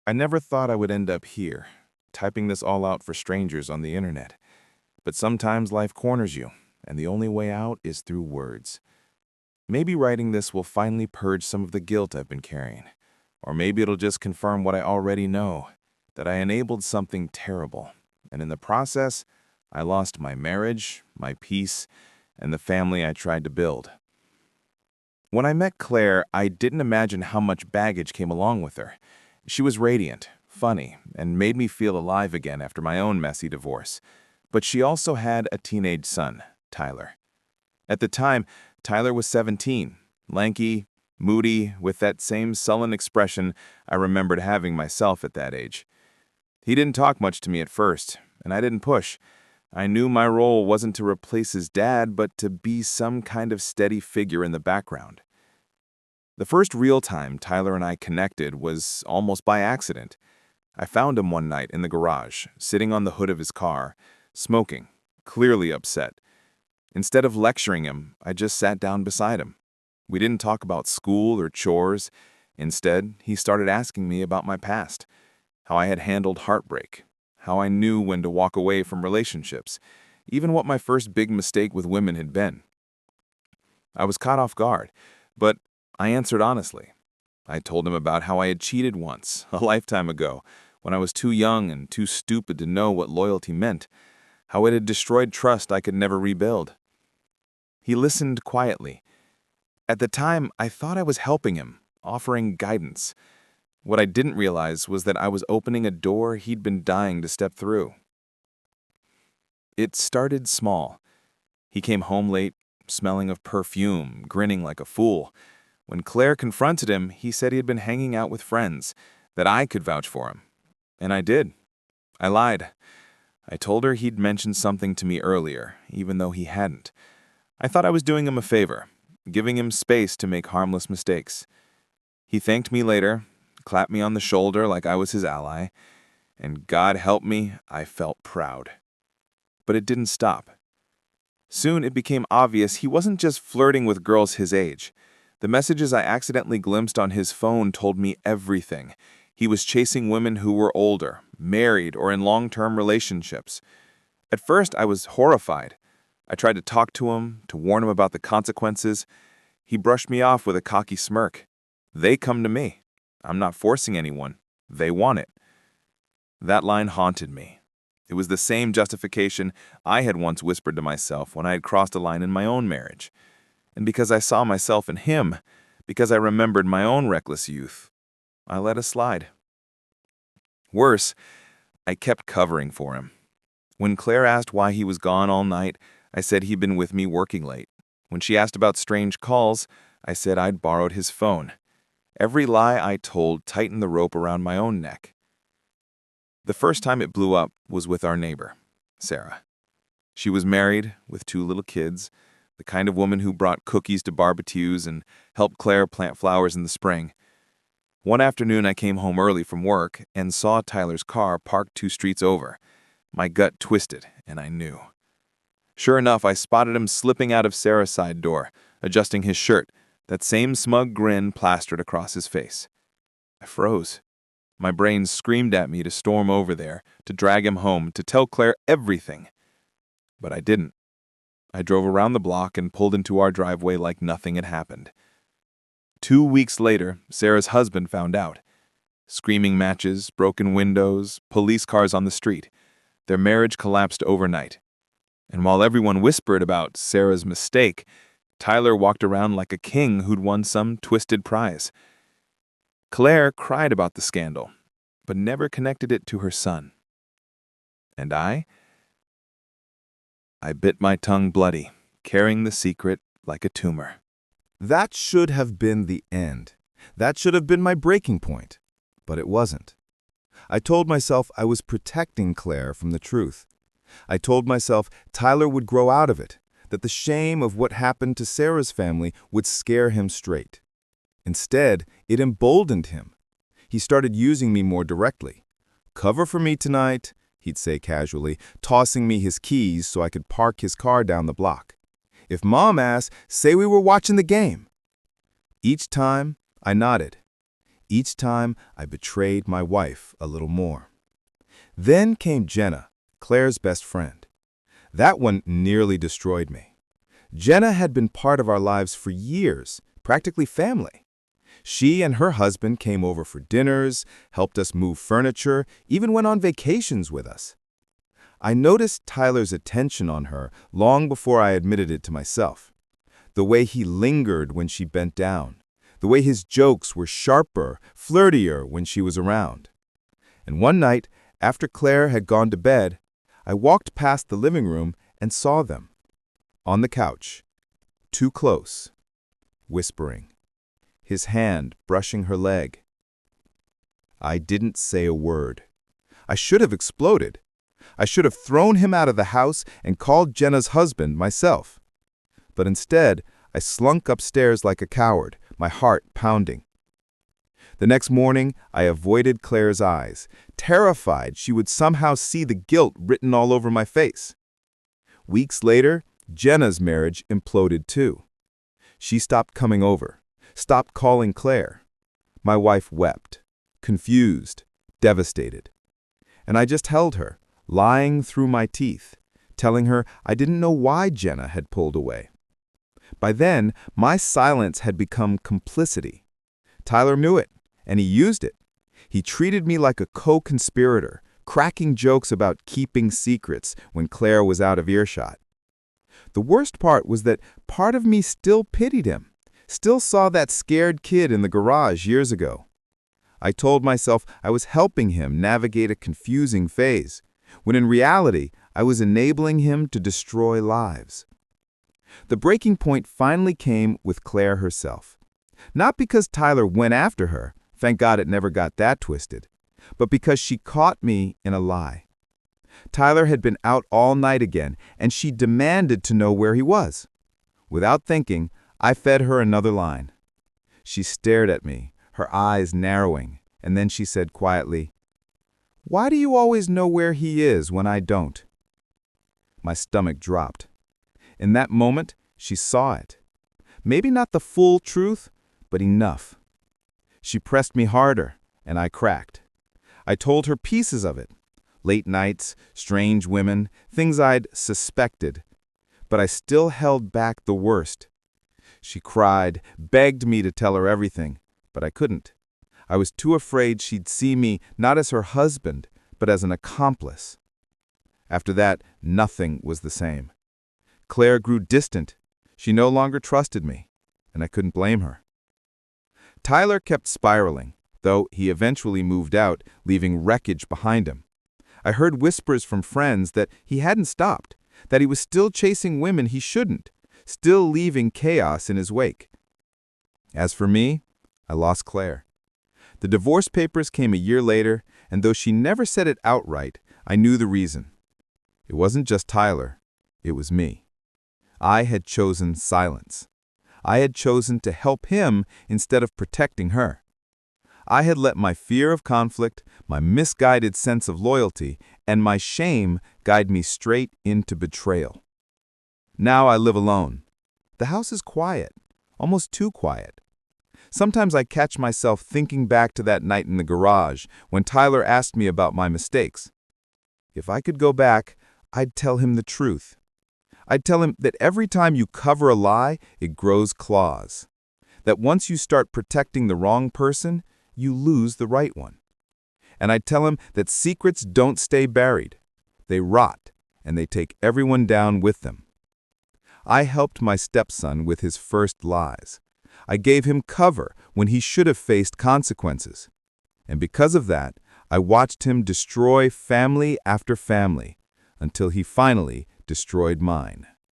I never thought I would end up here, typing this all out for strangers on the internet. But sometimes life corners you, and the only way out is through words. Maybe writing this will finally purge some of the guilt I've been carrying. Or maybe it'll just confirm what I already know, that I enabled something terrible. And in the process, I lost my marriage, my peace, and the family I tried to build. When I met Claire, I didn't imagine how much baggage came along with her. She was radiant, funny, and made me feel alive again after my own messy divorce. But she also had a teenage son, Tyler. At the time, Tyler was 17, lanky, moody, with that same sullen expression I remembered having myself at that age. He didn't talk much to me at first, and I didn't push. I knew my role wasn't to replace his dad, but to be some kind of steady figure in the background. The first real time Tyler and I connected was almost by accident. I found him one night in the garage, sitting on the hood of his car, smoking, clearly upset. Instead of lecturing him, I just sat down beside him. We didn't talk about school or chores. Instead, he started asking me about my past, how I had handled heartbreak, how I knew when to walk away from relationships, even what my first big mistake with women had been. I was caught off guard, but I answered honestly. I told him about how I had cheated once, a lifetime ago, when I was too young and too stupid to know what loyalty meant, how it had destroyed trust I could never rebuild. He listened quietly. At the time, I thought I was helping him, offering guidance. What I didn't realize was that I was opening a door he'd been dying to step through. It started small. He came home late, smelling of perfume, grinning like a fool. When Claire confronted him, he said he had been hanging out with friends, that I could vouch for him. And I did. I lied. I told her he'd mentioned something to me earlier, even though he hadn't. I thought I was doing him a favor, giving him space to make harmless mistakes. He thanked me later, clapped me on the shoulder like I was his ally, and God help me, I felt proud. But it didn't stop. Soon it became obvious he wasn't just flirting with girls his age. The messages I accidentally glimpsed on his phone told me everything. He was chasing women who were older, married, or in long-term relationships. At first, I was horrified. I tried to talk to him, to warn him about the consequences. He brushed me off with a cocky smirk. They come to me. I'm not forcing anyone. They want it. That line haunted me. It was the same justification I had once whispered to myself when I had crossed a line in my own marriage. And because I saw myself in him, because I remembered my own reckless youth, I let it slide. Worse, I kept covering for him. When Claire asked why he was gone all night, I said he'd been with me working late. When she asked about strange calls, I said I'd borrowed his phone. Every lie I told tightened the rope around my own neck. The first time it blew up was with our neighbor, Sarah. She was married with 2 little kids, the kind of woman who brought cookies to barbecues and helped Claire plant flowers in the spring. One afternoon I came home early from work and saw Tyler's car parked 2 streets over. My gut twisted, and I knew. Sure enough, I spotted him slipping out of Sarah's side door, adjusting his shirt, that same smug grin plastered across his face. I froze. My brain screamed at me to storm over there, to drag him home, to tell Claire everything. But I didn't. I drove around the block and pulled into our driveway like nothing had happened. 2 weeks later, Sarah's husband found out. Screaming matches, broken windows, police cars on the street. Their marriage collapsed overnight. And while everyone whispered about Sarah's mistake, Tyler walked around like a king who'd won some twisted prize. Claire cried about the scandal, but never connected it to her son. And I bit my tongue bloody, carrying the secret like a tumor. That should have been the end. That should have been my breaking point. But it wasn't. I told myself I was protecting Claire from the truth. I told myself Tyler would grow out of it, that the shame of what happened to Sarah's family would scare him straight. Instead, it emboldened him. He started using me more directly. "Cover for me tonight," he'd say casually, tossing me his keys so I could park his car down the block. "If Mom asks, say we were watching the game." Each time, I nodded. Each time, I betrayed my wife a little more. Then came Jenna, Claire's best friend. That one nearly destroyed me. Jenna had been part of our lives for years, practically family. She and her husband came over for dinners, helped us move furniture, even went on vacations with us. I noticed Tyler's attention on her long before I admitted it to myself. The way he lingered when she bent down. The way his jokes were sharper, flirtier when she was around. And one night, after Claire had gone to bed, I walked past the living room and saw them. On the couch, too close, whispering, his hand brushing her leg. I didn't say a word. I should have exploded. I should have thrown him out of the house and called Jenna's husband myself. But instead, I slunk upstairs like a coward, my heart pounding. The next morning, I avoided Claire's eyes, terrified she would somehow see the guilt written all over my face. Weeks later, Jenna's marriage imploded too. She stopped coming over, stopped calling Claire. My wife wept, confused, devastated. And I just held her, lying through my teeth, telling her I didn't know why Jenna had pulled away. By then, my silence had become complicity. Tyler knew it, and he used it. He treated me like a co-conspirator, cracking jokes about keeping secrets when Claire was out of earshot. The worst part was that part of me still pitied him, still saw that scared kid in the garage years ago. I told myself I was helping him navigate a confusing phase, when in reality, I was enabling him to destroy lives. The breaking point finally came with Claire herself. Not because Tyler went after her, thank God it never got that twisted, but because she caught me in a lie. Tyler had been out all night again, and she demanded to know where he was. Without thinking, I fed her another line. She stared at me, her eyes narrowing, and then she said quietly, "Why do you always know where he is when I don't?" My stomach dropped. In that moment, she saw it. Maybe not the full truth, but enough. She pressed me harder, and I cracked. I told her pieces of it. Late nights, strange women, things I'd suspected. But I still held back the worst. She cried, begged me to tell her everything, but I couldn't. I was too afraid she'd see me not as her husband, but as an accomplice. After that, nothing was the same. Claire grew distant. She no longer trusted me, and I couldn't blame her. Tyler kept spiraling, though he eventually moved out, leaving wreckage behind him. I heard whispers from friends that he hadn't stopped, that he was still chasing women he shouldn't, still leaving chaos in his wake. As for me, I lost Claire. The divorce papers came a year later, and though she never said it outright, I knew the reason. It wasn't just Tyler, it was me. I had chosen silence. I had chosen to help him instead of protecting her. I had let my fear of conflict, my misguided sense of loyalty, and my shame guide me straight into betrayal. Now I live alone. The house is quiet, almost too quiet. Sometimes I catch myself thinking back to that night in the garage when Tyler asked me about my mistakes. If I could go back, I'd tell him the truth. I'd tell him that every time you cover a lie, it grows claws. That once you start protecting the wrong person, you lose the right one. And I'd tell him that secrets don't stay buried. They rot, and they take everyone down with them. I helped my stepson with his first lies. I gave him cover when he should have faced consequences. And because of that, I watched him destroy family after family, until he finally destroyed mine.